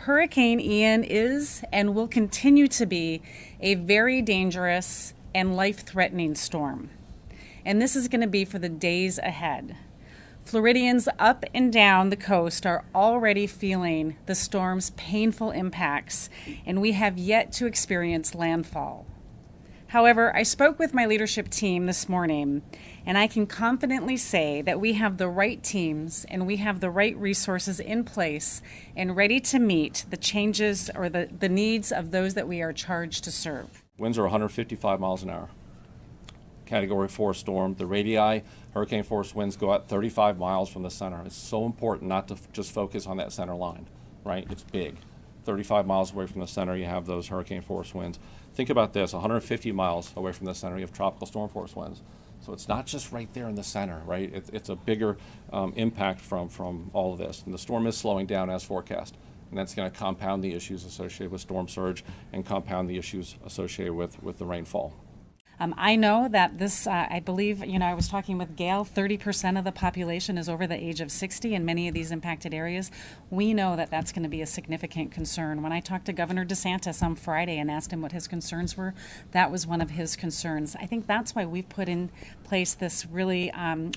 Hurricane Ian is and will continue to be a very dangerous and life-threatening storm. And this is going to be for the days ahead. Floridians up and down the coast are already feeling the storm's painful impacts, and we have yet to experience landfall. However, I spoke with my leadership team this morning, and I can confidently say that we have the right teams and we have the right resources in place and ready to meet the changes or the needs of those that we are charged to serve. Winds are 155 miles an hour. Category 4 storm. The radii, hurricane force winds go out 35 miles from the center. It's so important not to just focus on that center line, right? It's big. 35 miles away from the center, you have those hurricane force winds. Think about this, 150 miles away from the center, you have tropical storm force winds. So it's not just right there in the center, right? It's a bigger impact from all of this. And the storm is slowing down as forecast. And that's going to compound the issues associated with storm surge and compound the issues associated with the rainfall. I know that this, I believe, I was talking with Gail, 30% of the population is over the age of 60 in many of these impacted areas. We know that that's going to be a significant concern. When I talked to Governor DeSantis on Friday and asked him what his concerns were, that was one of his concerns. I think that's why we've put in place this really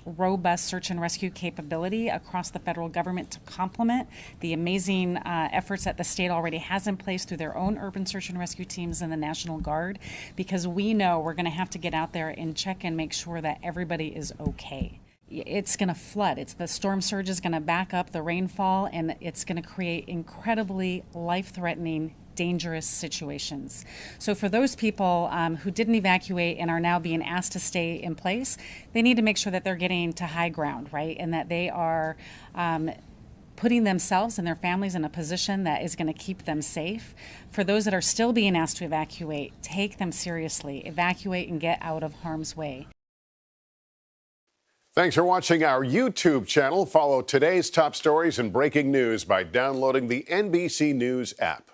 robust search and rescue capability across the federal government to complement the amazing efforts that the state already has in place through their own urban search and rescue teams and the National Guard, because we know we're going to have to get out there and check and make sure that everybody is okay. It's going to flood. The storm surge is going to back up the rainfall, and it's going to create incredibly life-threatening, dangerous situations. So for those people who didn't evacuate and are now being asked to stay in place, they need to make sure that they're getting to high ground, right? And that they are putting themselves and their families in a position that is going to keep them safe. For those that are still being asked to evacuate, take them seriously. Evacuate and get out of harm's way. Thanks for watching our YouTube channel. Follow today's top stories and breaking news by downloading the NBC News app.